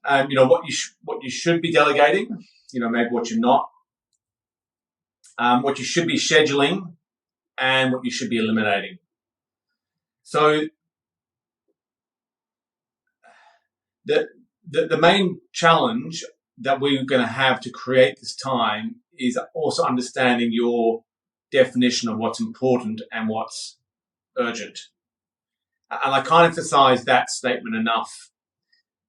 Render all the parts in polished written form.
what you should be delegating, maybe what you're not, what you should be scheduling, and what you should be eliminating. So the main challenge that we're going to have to create this time is also understanding your definition of what's important and what's urgent. And I can't emphasize that statement enough.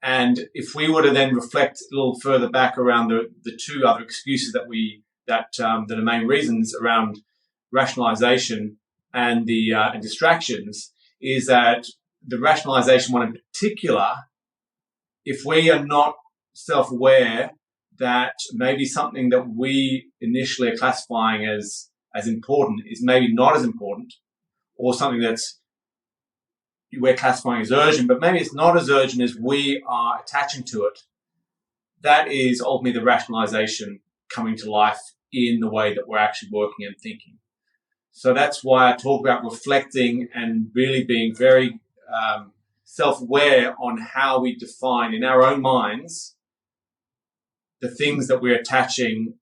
And if we were to then reflect a little further back around the two other excuses that are the main reasons around rationalization and the distractions, is that the rationalization one in particular, if we are not self-aware that maybe something that we initially are classifying as important is maybe not as important, or something that's we're classifying as urgent, but maybe it's not as urgent as we are attaching to it, that is ultimately the rationalization coming to life in the way that we're actually working and thinking. So that's why I talk about reflecting and really being very self-aware on how we define in our own minds the things that we're attaching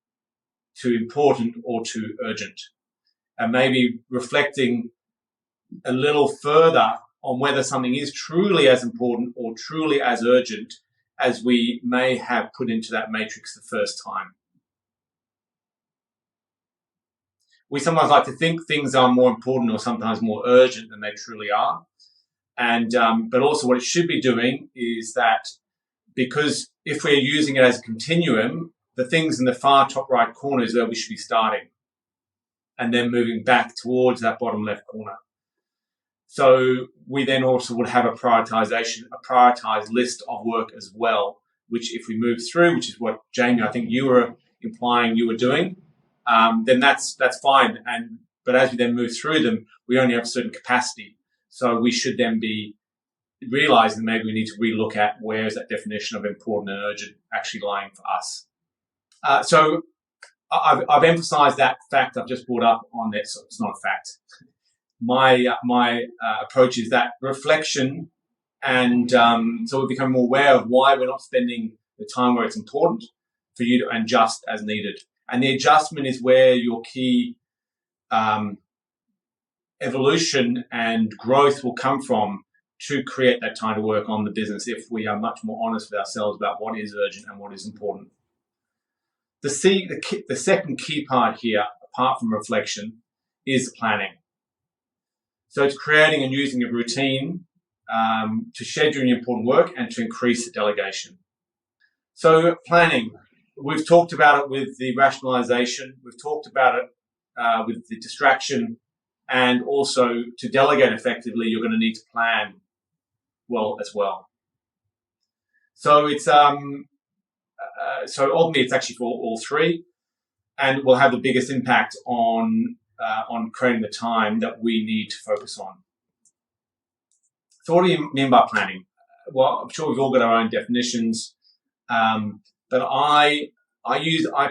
to important or to urgent, and maybe reflecting a little further on whether something is truly as important or truly as urgent as we may have put into that matrix the first time. We sometimes like to think things are more important or sometimes more urgent than they truly are. And but also what it should be doing is that, because if we're using it as a continuum, the things in the far top right corner is where we should be starting, and then moving back towards that bottom left corner. So we then also would have a prioritized list of work as well, which if we move through, which is what Jamie, I think you were implying you were doing, then that's fine. But as we then move through them, we only have a certain capacity. So we should then be realizing maybe we need to relook at where is that definition of important and urgent actually lying for us. So I've emphasized that fact I've just brought up on that. So it's not a fact. My approach is that reflection, and so we become more aware of why we're not spending the time where it's important for you to adjust as needed. And the adjustment is where your key evolution and growth will come from to create that time to work on the business, if we are much more honest with ourselves about what is urgent and what is important. The second key part here, apart from reflection, is planning. So it's creating and using a routine to schedule important work and to increase the delegation. So planning, we've talked about it with the rationalization, we've talked about it with the distraction, and also to delegate effectively, you're going to need to plan well as well. So it's ultimately it's actually for all three, and will have the biggest impact on creating the time that we need to focus on. So what do you mean by planning? Well, I'm sure we've all got our own definitions, but I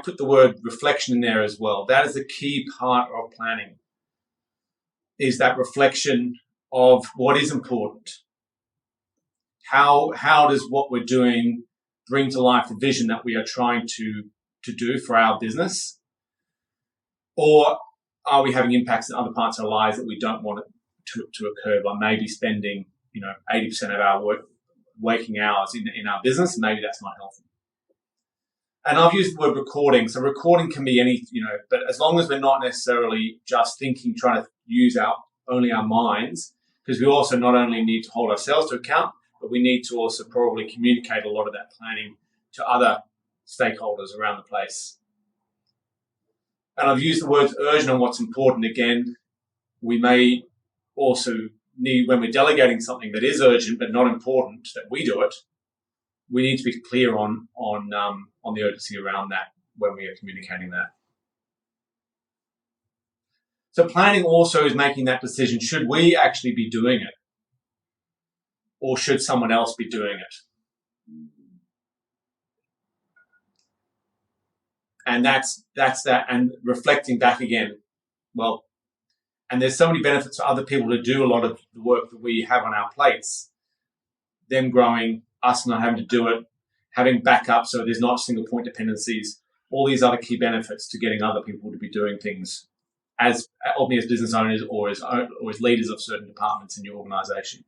put the word reflection in there as well. That is a key part of planning, is that reflection of what is important. How does what we're doing bring to life the vision that we are trying to do for our business? Or are we having impacts in other parts of our lives that we don't want it to occur by maybe spending 80% of our waking hours in our business? Maybe that's not healthy. And I've used the word recording. So recording can be any, but as long as we're not necessarily just thinking, trying to use only our minds, because we also not only need to hold ourselves to account, but we need to also probably communicate a lot of that planning to other stakeholders around the place. And I've used the words urgent on what's important. Again, we may also need, when we're delegating something that is urgent but not important, that we do it, we need to be clear on the urgency around that when we are communicating that. So planning also is making that decision. Should we actually be doing it? Or should someone else be doing it? And that's that. And reflecting back again, well, and there's so many benefits for other people to do a lot of the work that we have on our plates, them growing, us not having to do it, having backup so there's not single point dependencies, all these other key benefits to getting other people to be doing things as business owners or as leaders of certain departments in your organization.